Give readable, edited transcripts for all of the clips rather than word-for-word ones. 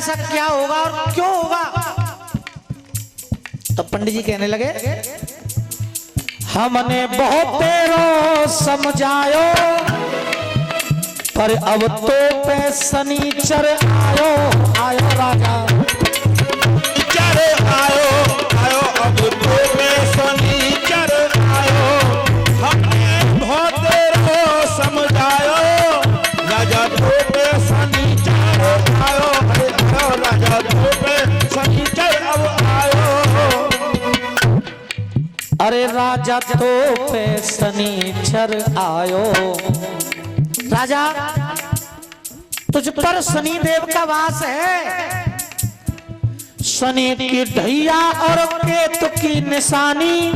ऐसा क्या होगा और क्यों होगा? तो पंडित जी कहने लगे, हमने बहुत तेरो समझायो, पर अब तो पे शनिचर आयो आयो राजा, आयो आयो अब तो पे शनिचर आयो, हमने बहुत तेरो समझायो, राजा तो पे शनिचर आयो, आयो राजा तो पे शनिचर अब आयो। अरे राजा तो पे शनिचर आयो, राजा तुझ पर शनि देव का वास है, शनि की ढैया और केतु की निशानी,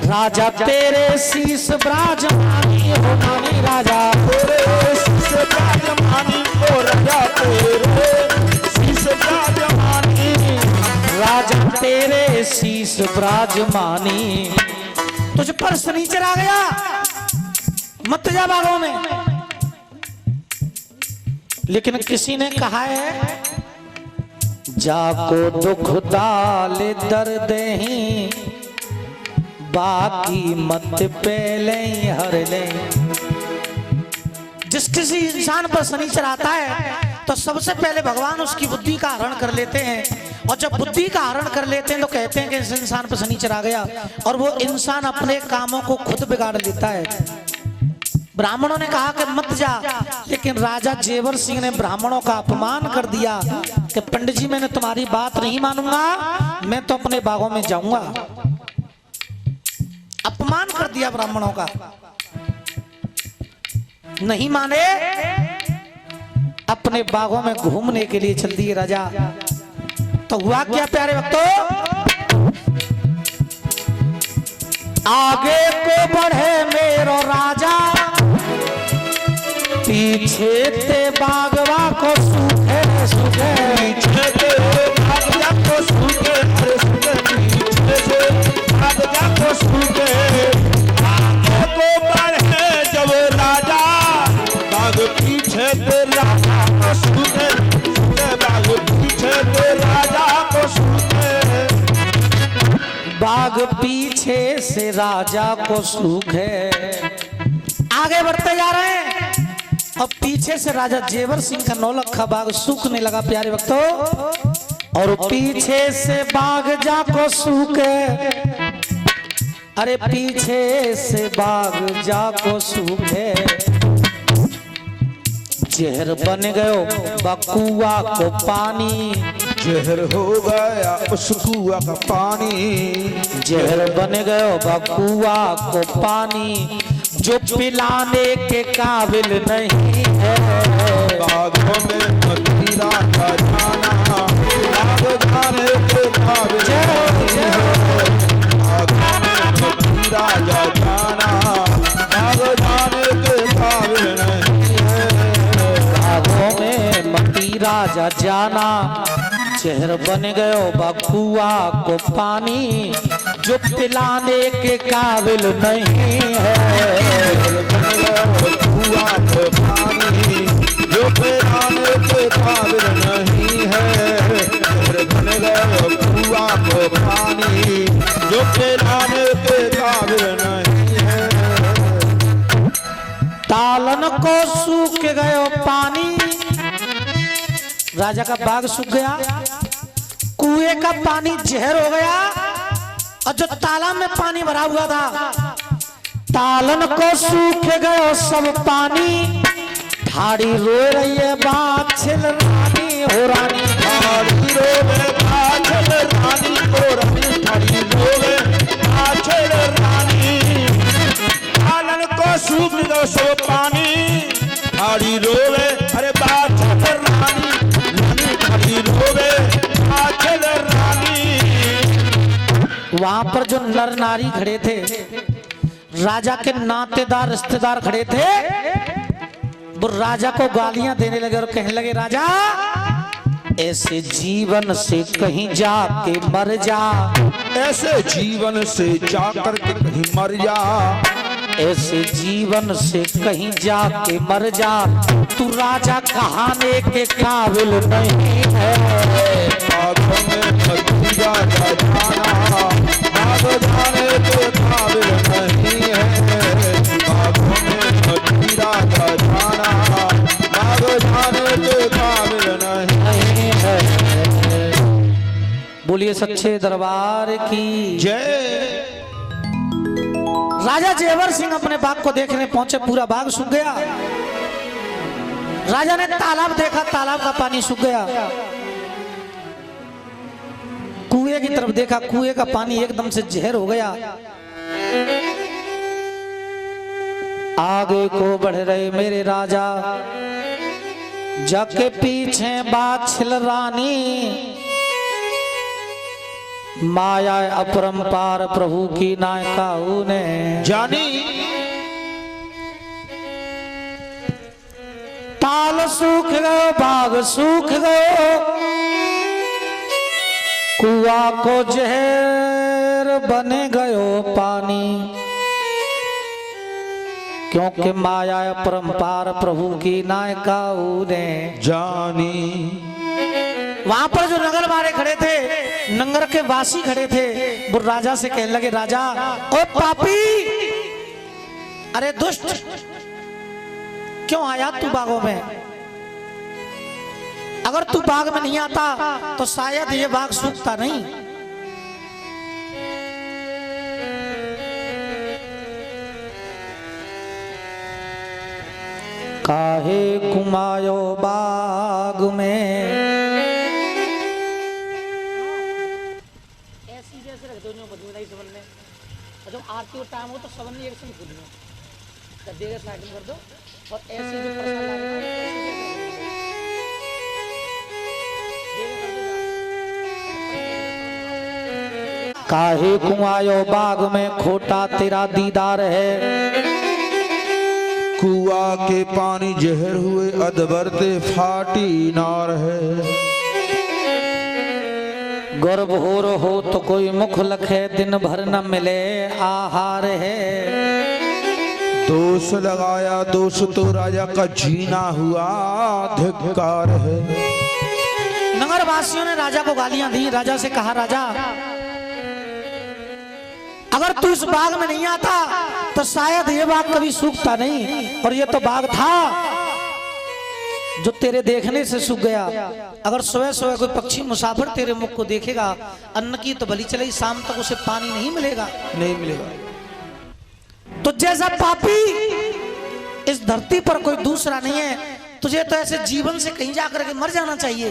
राजा तेरे शीश ब्राजमानी हो मानी, राजा तेरे शीश ब्राजमानी हो राजा तेरे शीश ब्राजमानी, राजा तेरे शीश ब्राजमानी। तुझ पर शनिचर आ गया, मत जा बागों में। लेकिन किसी ने कहा है, जाको दुख डाले दर्द ही, बाकी मत पहले हर ले। जिस किसी इंसान पर शनिचर आता है तो सबसे पहले भगवान उसकी बुद्धि का हरण कर लेते हैं, और जब बुद्धि का हरण कर लेते हैं तो कहते हैं कि इस इंसान पर शनिचर आ गया, और वो इंसान अपने कामों को खुद बिगाड़ लेता है। ब्राह्मणों ने कहा कि मत जा, लेकिन राजा जेवर सिंह ने ब्राह्मणों का अपमान कर दिया कि पंडित जी मैंने तुम्हारी बात नहीं मानूंगा, मैं तो अपने बागों में जाऊंगा। अपमान कर दिया ब्राह्मणों का, नहीं माने, अपने बागों में घूमने के लिए चल दिए राजा। तो हुआ क्या प्यारे भक्तों, आगे को बढ़े मेरो राजा, पीछे ते बागवा को सूखे सूखे, पीछे ते बागवा को सूखे सूखे, पीछे से बागवा को सूखे, आगे को बढ़े जब राजा, बाग पीछे ते राजा को सूखे सूखे, बाग पीछे ते राजा को सूखे, बाग पीछे से राजा को सूखे। आगे बढ़ते जा रहे हैं और पीछे से राजा जेवर सिंह का नौलखा बाग सूखने लगा प्यारे भक्तों, और पीछे से बाग जाको सूखे, अरे पीछे से बाग जाको सूखे, जहर बन गयो बकुआ को पानी, जहर हो गया उस कुआ का पानी, जहर बन गयो बकुआ को पानी, जो पिलाने के काबिल नहीं है। बागों में मतीरा का जाना, बाग जाने के काबिल नहीं है, बागों में मतीरा का जाना, बाग जाने के काबिल नहीं है, बागों में मतीरा जा जाना, जहर बन गयो बकुआ को पानी, जो पिलाने के काबिल नहीं है। बकुआ को पानी जो पिलाने के काबिल नहीं है, बन गयो बकुआ को पानी जो पिलाने के काबिल नहीं है। तालन को सूख गयो पानी, राजा का बाग सूख गया, कुएं का पानी जहर हो गया, और जो तालाब में पानी भरा हुआ था, तालन को सूख गयो सब पानी, ठाड़ी रो रही है बाछल रानी हो रानी, ठाड़ी रोवे बाछल रानी हो रानी, ठाड़ी रोवे बाछल रानी, तालन को सूख गयो सब पानी, ठाड़ी रोवे अरे बाछल रानी, रानी ठाड़ी रोवे बाछल रानी। वहां पर जो नर नारी खड़े थे, राजा के नातेदार रिश्तेदार खड़े थे, वो राजा को गालियां देने लगे और कहने लगे, राजा ऐसे जीवन से कहीं जाके मर जा, ऐसे जीवन से जाकर के कहीं मर जा, ऐसे जीवन से कहीं जाके मर जा, तू राजा कहाने के काबिल नहीं है। है। बागों में मधुरा का जाना नाग जाने के काबिल नहीं है। बागों में मधुरा का जाना नाग जाने के काबिल नहीं है। बोलिए सच्चे दरबार की जय। राजा जेवर सिंह अपने बाग को देखने पहुंचे, पूरा बाग सूख गया। राजा ने तालाब देखा, तालाब का पानी सूख गया। कुएं की तरफ देखा, कुएं का पानी एकदम से जहर हो गया। आगे को बढ़ रहे मेरे राजा, जग के पीछे बात छिल रानी। माया अपरंपार प्रभु की नायका ने जानी। ताल सूख गयो, बाग सूख गयो, कुआ को जहर बने गयो पानी। क्योंकि माया अपरंपार प्रभु की नायका ने जानी। वहां पर जो नगर वाले खड़े थे, नगर के वासी खड़े थे, वो राजा से कहने लगे, राजा ओ पापी, अरे दुष्ट, क्यों आया तू बागों में? अगर तू बाग में नहीं आता तो शायद ये बाग सूखता नहीं। काहे कुमायो बाग में, जब आरती और टाइम हो तो सबन एक संग खुद में जब देगा साइड में कर दो, और ऐसी जो प्रसाद ला रहे हैं काहे कुआयो बाग में, खोटा तेरा दीदार है। कुआ के पानी जहर हुए अधबरते फाटी नार है। गर्भ हो तो कोई मुख लखे, दिन भर न मिले आहार है। दोष लगाया, दोष तो राजा का जीना हुआ धिक्कार है। नगर वासियों ने राजा को गालियां दी। राजा से कहा, राजा अगर तू इस बाग में नहीं आता तो शायद ये बाग कभी सूखता नहीं। और ये तो बाग था जो तेरे देखने से सूख गया। अगर सुबह सुबह कोई पक्षी मुसाफिर तेरे मुख को देखेगा, अन्न की तो भली चले, शाम तक उसे पानी नहीं मिलेगा। नहीं मिलेगा। तो जैसा पापी इस धरती पर कोई दूसरा नहीं है। तुझे तो ऐसे जीवन से कहीं जाकर के मर जाना चाहिए।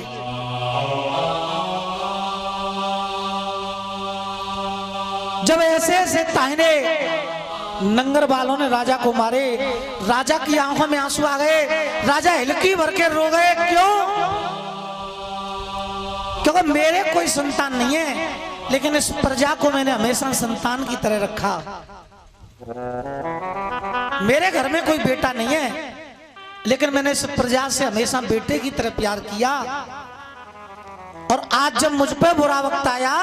जब ऐसे ऐसे ताहने नंगर वालों ने राजा को मारे, राजा की आंखों में आंसू आ गए। राजा हिलकी भर के रो गए। क्यों? क्योंकि मेरे कोई संतान नहीं है, लेकिन इस प्रजा को मैंने हमेशा संतान की तरह रखा। मेरे घर में कोई बेटा नहीं है, लेकिन मैंने इस प्रजा से हमेशा बेटे की तरह प्यार किया। और आज जब मुझ पे बुरा वक्त आया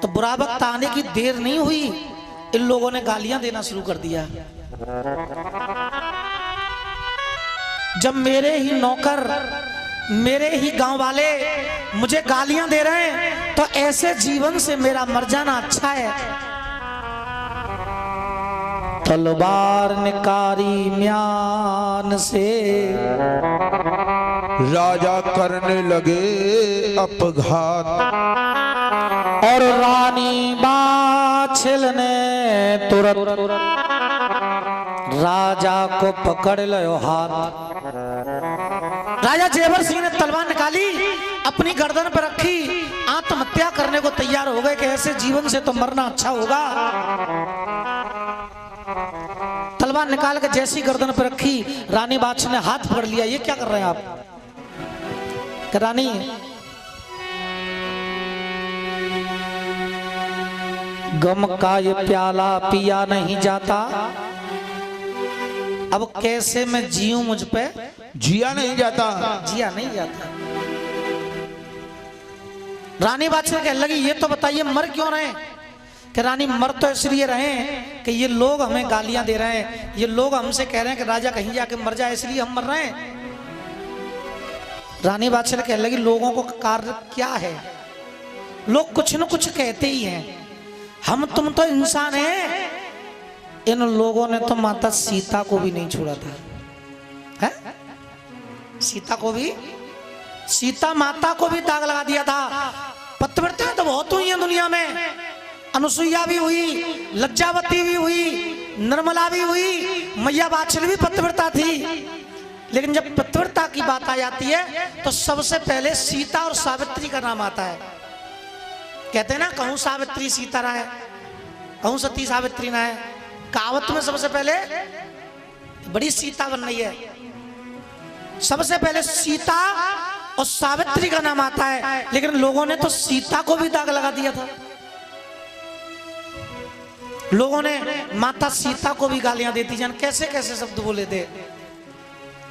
तो बुरा वक्त आने की देर नहीं हुई, इन लोगों ने गालियां देना शुरू कर दिया। जब मेरे ही नौकर, मेरे ही गांव वाले मुझे गालियां दे रहे हैं तो ऐसे जीवन से मेरा मर जाना अच्छा है। तलवार निकारी म्यान से राजा करने लगे अपघात। और रानी बाछिल ने तुरंत राजा को पकड़ लो हाथ। राजा जेवर सिंह ने तलवार निकाली, अपनी गर्दन पर रखी, आत्महत्या करने को तैयार हो गए कि ऐसे जीवन से तो मरना अच्छा होगा। तलवार निकाल के जैसी गर्दन पर रखी, रानी बादशाह ने हाथ पकड़ लिया। ये क्या कर रहे हैं आप? कि रानी गम का ये प्याला पिया नहीं जाता, अब कैसे मैं जीऊं? मुझ पे जिया नहीं जाता। जिया नहीं जाता। रानी बादशाह कहने लगी, ये तो बताइए मर क्यों रहे? कि रानी मर तो इसलिए रहे कि ये लोग हमें गालियां दे रहे हैं, ये लोग हमसे कह रहे हैं कि राजा कहीं जाके मर जाए, इसलिए हम मर रहे हैं। रानी बादशाह कहने लगी लोगों को कार्य क्या है, लोग कुछ न कुछ कहते ही हैं, हम तुम तो इंसान हैं। इन लोगों ने तो माता सीता को भी नहीं छोड़ा था, है? सीता को भी, सीता माता को भी दाग लगा दिया था। पतिव्रता तो बहुत हुई हैं दुनिया में, अनुसुईया भी हुई, लज्जावती भी हुई, निर्मला भी हुई, मैया बादशाह भी पतिव्रता थी। लेकिन जब पतिव्रता की बात आ जाती है तो सबसे पहले सीता और सावित्री का नाम आता है। कहते हैं ना, कहूं सावित्री सीता ना है, कहूं सती सावित्री ना है। कहावत में सबसे पहले बड़ी सीता बन रही है, सबसे पहले सीता और सावित्री का नाम आता है। लेकिन लोगों ने तो सीता को भी दाग लगा दिया था, लोगों ने माता सीता को भी गालियां देती जान, कैसे कैसे शब्द बोले थे।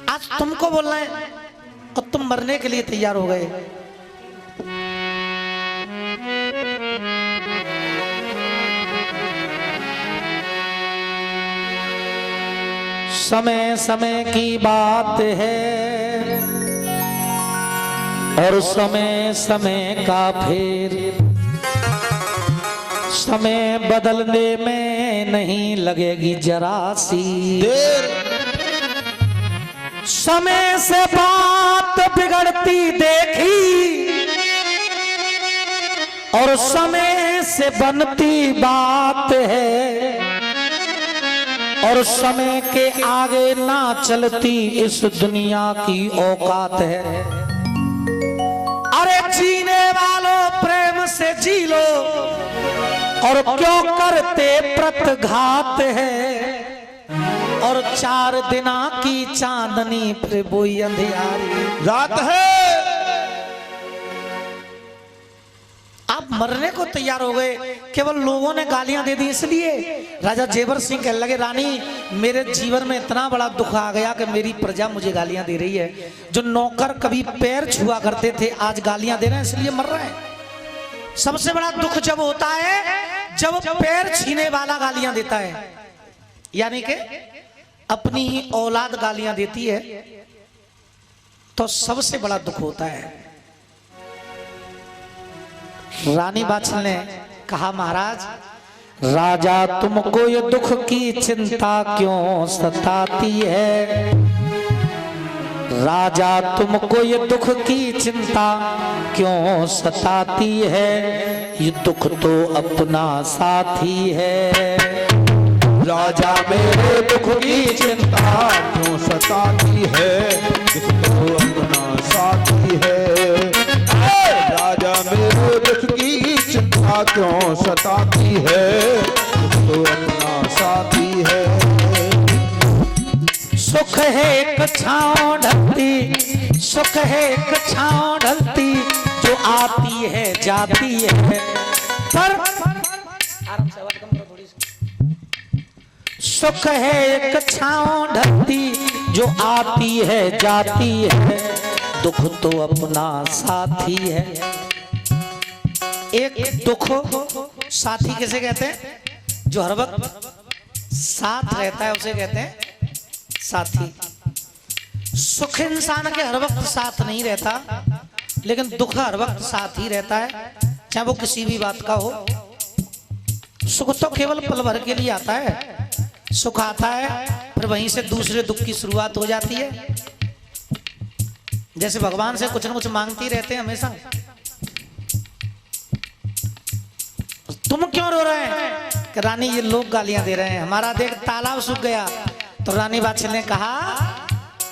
आज तुमको बोलना है और तुम मरने के लिए तैयार हो गए। समय समय की बात है और समय समय का फेर, समय बदलने में नहीं लगेगी जरा सी देर। समय से बात बिगड़ती देखी और समय से बनती बात है, और समय के आगे ना चलती इस दुनिया की औकात है। अरे जीने वालों प्रेम से जी लो और क्यों करते प्रतिघात है, और 4 दिना की चांदनी फिर बोई अंधियारी रात है। आप मरने को तैयार हो गए, केवल लोगों ने गालियां दे दी इसलिए। राजा जेवर सिंह कहने लगे, रानी मेरे जीवन में इतना बड़ा दुख आ गया कि मेरी प्रजा मुझे गालियां दे रही है। जो नौकर कभी पैर छुआ करते थे आज गालियां दे रहे हैं, इसलिए मर रहे हैं। सबसे बड़ा दुख जब होता है जब पैर छीने वाला गालियां देता है, यानी कि अपनी ही औलाद गालियां देती है, तो सबसे बड़ा दुख होता है। रानी बादशाह ने कहा, महाराज राजा तुमको ये दुख की चिंता क्यों सताती है, राजा तुमको ये दुख की चिंता क्यों सताती है, ये दुख तो अपना साथी है। राजा मेरे दुख की चिंता क्यों सताती है, दुख तो अपना साथी है। राजा मेरे दुख की चिंता क्यों सताती है, दुख तो अपना साथी है। सुख है एक छाँव ढलती, सुख है एक छाँव ढलती, जो आती है जाती है, पर सुख है एक छाँव ढलती, जो आती है जाती है, दुख तो अपना साथी है। एक दुख साथी किसे कहते हैं, जो हर वक्त साथ रहता है उसे कहते हैं साथी। सुख इंसान के हर वक्त साथ नहीं रहता, लेकिन दुख हर वक्त साथ ही रहता है, चाहे वो किसी भी बात का हो। सुख तो केवल पल भर के लिए आता है, सुख आता है फिर वहीं से दूसरे दुख की शुरुआत हो जाती है। जैसे भगवान से कुछ न कुछ मांगते ही रहते हैं हमेशा, तुम क्यों रो रहे हैं कि रानी ये लोग गालियां दे रहे हैं, हमारा देख तालाब सूख गया। तो रानी बादशाह ने कहा,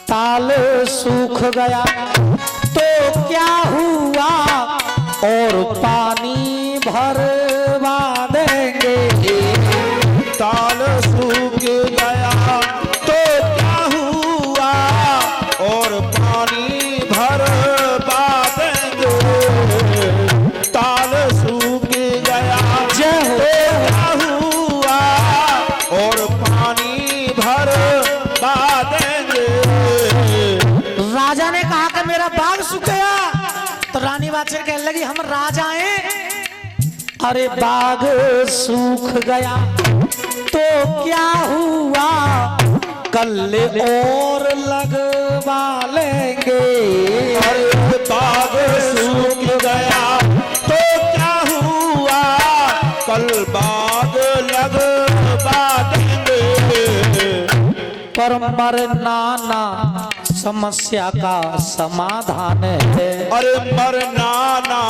ताल सूख गया तो क्या हुआ, और पानी भरवा देंगे। ताल सूख गया तो क्या हुआ, और पानी भरवा देंगे। ताल सूख गया तो क्या हुआ, और पानी भरवा देंगे। राजा ने कहा कि मेरा बाग सूख गया, तो रानी बादशाह कहने लगी, हम राजा हैं। अरे बाग सूख गया तो क्या हुआ, कल और लगवा लेंगे। अरे मरना ना समस्या का समाधान है। अरे मरना ना,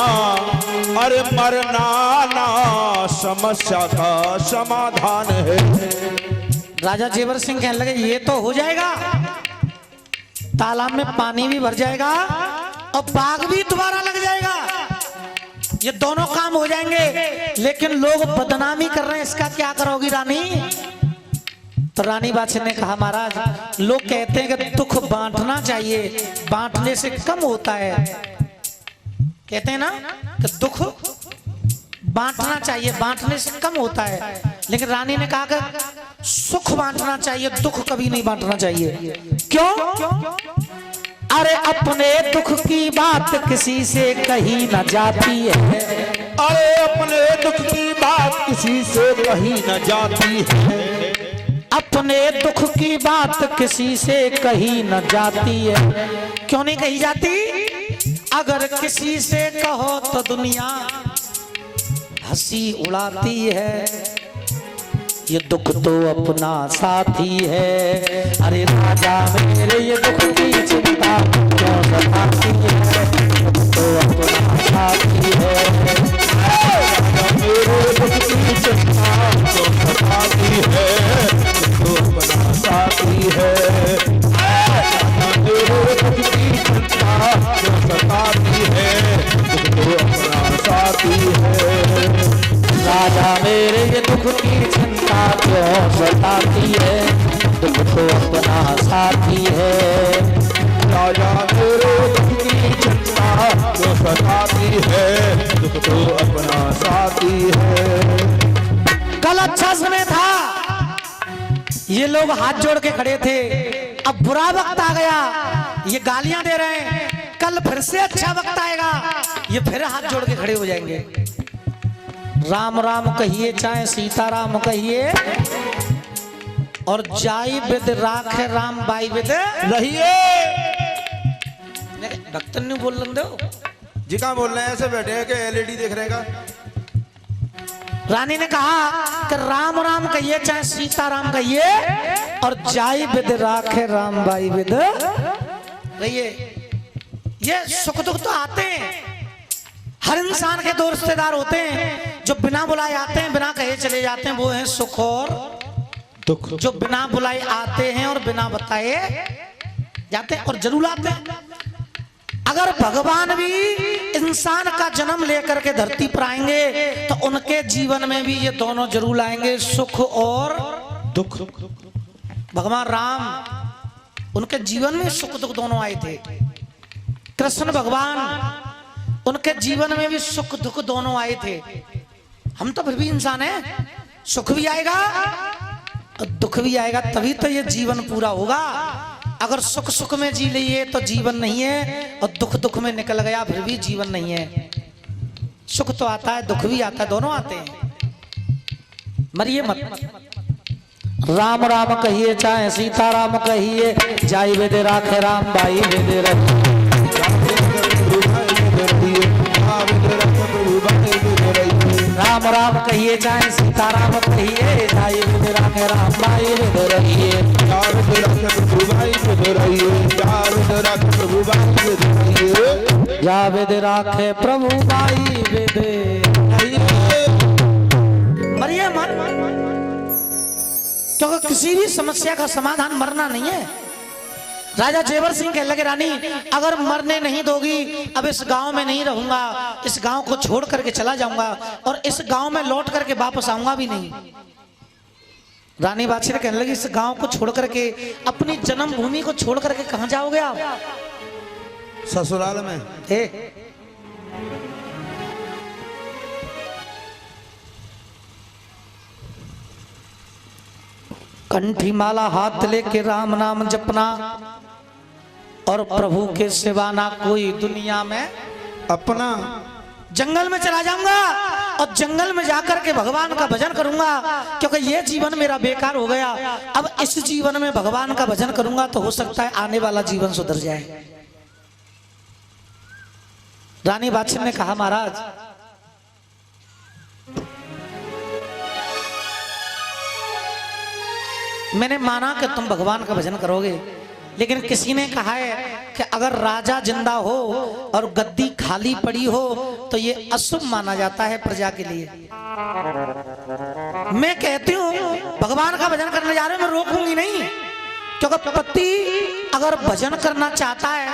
अरे मरना ना समस्या का समाधान है। राजा जेवर सिंह कहने लगे ये तो हो जाएगा, तालाब में पानी भी भर जाएगा और बाग भी दोबारा लग जाएगा, ये दोनों काम हो जाएंगे, लेकिन लोग बदनामी कर रहे हैं, इसका क्या करोगी रानी? तो रानी बादशाह ने कहा महाराज लोग कहते हैं कि दुख बांटना चाहिए, बांटने से कम होता है। कहते हैं ना कि दुख बांटना चाहिए, बांटने से कम होता है, लेकिन रानी ने कहा कि सुख बांटना चाहिए, दुख कभी नहीं बांटना चाहिए। क्यों? अरे अपने दुख की बात किसी से कही न जाती है। अरे अपने दुख की बात किसी से कही न जाती है। अपने दुख की बात किसी से कही न जाती है। क्यों नहीं कही जाती? अगर किसी से कहो तो दुनिया हंसी उड़ाती है, ये दुख तो अपना साथी है। अरे राजा मेरे ये दुख की चिंता क्यों सताती है, दुख तो अपना साथी है। मेरे दुख की चिंता क्यों सताती है, दुख तो अपना साथी है। मेरे दुख की चिंता क्यों सताती है, दुख तो अपना साथी है। राजा मेरे ये दुख की चिंता क्यों सताती है, दुख तो अपना साथी है। राजा मेरे दुख की चिंता क्यों सताती है, दुख तो अपना साथी है। कल अच्छा समय था, ये लोग हाथ जोड़ के खड़े थे, अब बुरा वक्त आ गया, ये गालियां दे रहे हैं। कल फिर से अच्छा वक्त आएगा, ये फिर हाथ जोड़ के खड़े हो जाएंगे। राम राम कहिए चाहे सीताराम कहिए, और जाई विद राखे राम बाई विद रहिए। भक्तन नहीं बोल रहे हो जी कहाँ बोल रहे हैं? ऐसे बैठे हैं कि एलईडी देख रहे का। रानी ने कहा कि राम राम कहिए चाहे सीताराम कहिए, और जाई विद राखे राम बाई विद रहिए। ये सुख दुख तो आते हैं, हर इंसान के दो रिश्तेदार होते हैं, जो बिना बुलाए आते हैं, बिना कहे चले जाते हैं, वो है सुख और दुख। जो बिना बुलाए आते हैं और बिना बताए जाते हैं और जरूर आते हैं। अगर भगवान भी इंसान का जन्म लेकर के धरती पर आएंगे तो उनके जीवन में भी ये दोनों जरूर आएंगे, सुख और दुख। भगवान राम उनके जीवन में सुख दुख दोनों आए थे। कृष्ण भगवान उनके जीवन में भी सुख दुख दोनों आए थे। हम तो फिर भी इंसान हैं, सुख भी आएगा और दुख भी आएगा, तभी तो ये जीवन पूरा होगा। अगर सुख सुख में जी लिए तो जीवन नहीं है, और दुख दुख में निकल गया फिर भी जीवन नहीं है। सुख तो आता है, दुख भी आता है, दोनों आते हैं। मरिए मत। राम राम कहिए चाहे सीताराम कहिए, जाई वेदे राखे राम बाई वेदे रखिए। राम राम कहिए चाहे सीताराम कहिए, जाई वेदे राखे राम बाई वेदे रखिए। या वेदे राखे प्रभु बाई वेदे मरिए मत, क्योंकि किसी भी समस्या का समाधान मरना नहीं है। राजा जेवर सिंह कहने लगे रानी अगर मरने नहीं दोगी, अब इस गांव में नहीं रहूंगा, इस गांव को छोड़ करके चला जाऊंगा, और इस गांव में लौट करके वापस आऊंगा भी नहीं। रानी बादशाह कहने लगी इस गांव को छोड़ करके, अपनी जन्मभूमि को छोड़ करके कहां जाओगे आप? ससुराल में। कंठी माला हाथ लेके राम नाम जपना, और प्रभु के सिवा ना कोई दुनिया में अपना। जंगल में चला जाऊंगा और जंगल में जाकर के भगवान का भजन करूंगा, क्योंकि ये जीवन मेरा बेकार हो गया। अब इस जीवन में भगवान का भजन करूंगा तो हो सकता है आने वाला जीवन सुधर जाए। रानी बादशाह ने कहा महाराज मैंने माना कि तुम भगवान का भजन करोगे, लेकिन किसी ने कहा है कि अगर राजा जिंदा हो और गद्दी खाली पड़ी हो तो ये अशुभ माना जाता है प्रजा के लिए। मैं कहती हूँ भगवान का भजन करने जा रहे हो, मैं रोकूंगी नहीं, क्योंकि पति अगर भजन करना चाहता है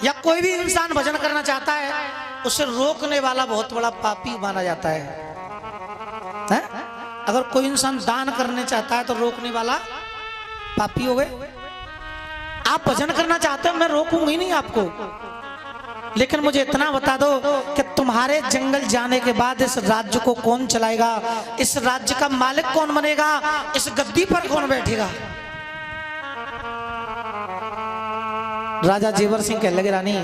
या कोई भी इंसान भजन करना चाहता है, उसे रोकने वाला बहुत बड़ा पापी माना जाता है? अगर कोई इंसान दान करने चाहता है तो रोकने वाला पापी हो गए। आप भजन करना चाहते हो, मैं रोकूंगी नहीं आपको, लेकिन मुझे इतना बता दो कि तुम्हारे जंगल जाने के बाद इस राज्य को कौन चलाएगा, इस राज्य का मालिक कौन बनेगा, इस गद्दी पर कौन बैठेगा? राजा जेवर सिंह कहने लगे, रानी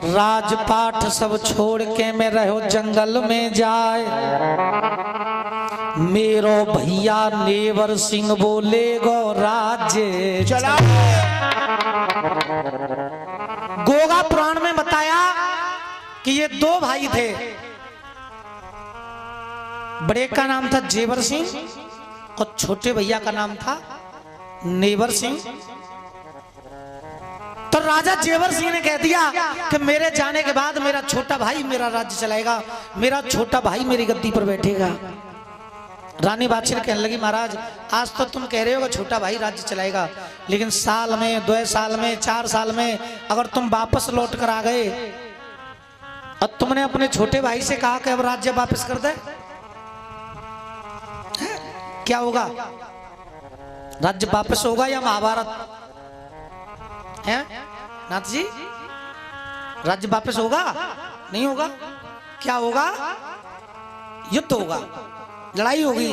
राजपाट सब छोड़ के मैं रहो जंगल में जाए, मेरो भैया नेवर सिंह बोले गो राज्य चला। गोगा पुराण में बताया कि ये दो भाई थे, बड़े का नाम था जेवर सिंह और छोटे भैया का नाम था नेवर सिंह। तो राजा जेवर सिंह ने कह दिया कि मेरे जाने के बाद मेरा छोटा भाई मेरा राज्य चलाएगा, मेरा छोटा भाई मेरी गद्दी पर बैठेगा। रानी बादशाह कहने लगी, महाराज आज तो तुम कह रहे हो कि छोटा भाई राज्य चलाएगा, लेकिन साल में 2 साल में 4 साल में अगर तुम वापस लौट कर आ गए और तुमने अपने छोटे भाई से कहा कि अब राज्य वापस कर दे, क्या होगा? राज्य वापस होगा या महाभारत है? नाथ जी, राज्य वापस होगा? नहीं होगा। क्या होगा? युद्ध होगा, लड़ाई होगी।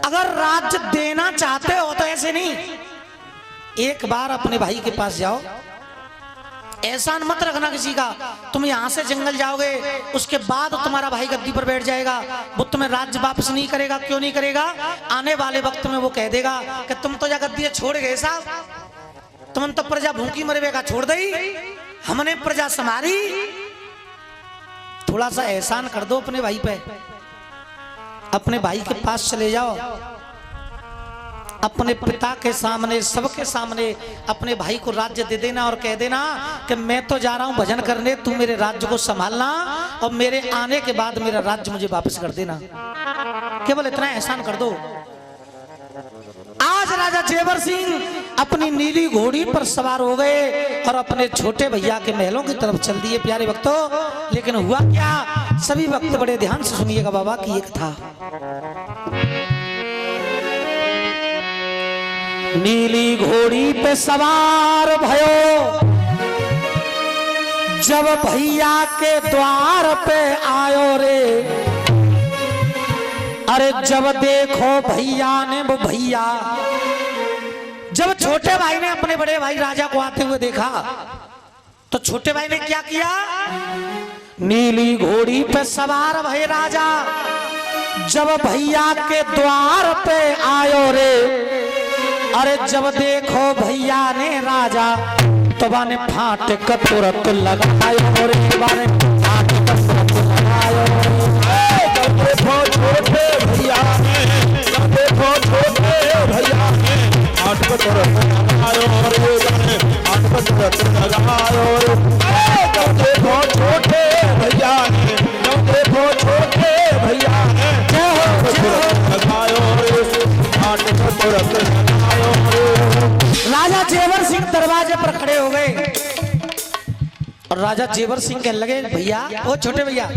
अगर राज्य देना चाहते हो तो ऐसे नहीं, एक बार अपने भाई के पास जाओ, एहसान मत रखना किसी का। तुम यहां से जंगल जाओगे, उसके बाद तुम्हारा भाई गद्दी पर बैठ जाएगा, वो तुम्हें राज्य वापस नहीं करेगा। क्यों नहीं करेगा? आने वाले वक्त में वो कह देगा कि तुम तो जा गद्दी छोड़ गए साहब, तुम तो प्रजा भूखी मरवे का छोड़ दई, हमने प्रजा संभाली। थोड़ा सा एहसान कर दो अपने भाई पे, अपने भाई के पास चले जाओ, अपने पिता के सामने सबके सामने अपने भाई को राज्य दे देना और कह देना कि मैं तो जा रहा हूं भजन करने, तू मेरे राज्य को संभालना और मेरे आने के बाद मेरा राज्य मुझे वापस कर देना। केवल इतना एहसान कर दो। आज राजा जेवर सिंह अपनी नीली घोड़ी पर सवार हो गए और अपने छोटे भैया के महलों की तरफ चल दिए। प्यारे भक्तों, लेकिन हुआ क्या? सभी भक्त बड़े ध्यान से सुनिएगा बाबा की एक था। नीली घोड़ी पे सवार भयो जब भैया के द्वार पे आयो रे, अरे जब देखो भैया ने वो भैया, जब छोटे भाई ने अपने बड़े भाई राजा को आते हुए देखा तो छोटे भाई ने क्या किया? नीली घोड़ी पे सवार भय राजा जब भैया के द्वार पे आयो रे, अरे जब देखो भैया ने राजा तो बाने फाट तुरंत लगायो रे, बाने फाट तुरंत लगायो रे। जब देखो छोटे भैया ने, जब देखो छोटे भैया ने फाट तुरंत लगायो रे, बाने फाट तुरंत लगायो रे। जब देखो छोटे भैया ने, जब देखो छोटे भैया ने लगायो रे, फाट तुरंत लगायो रे। राजा जेवर सिंह दरवाजे पर खड़े हो गए और राजा जेवर सिंह कहने लगे, भैया, ओ छोटे भैया,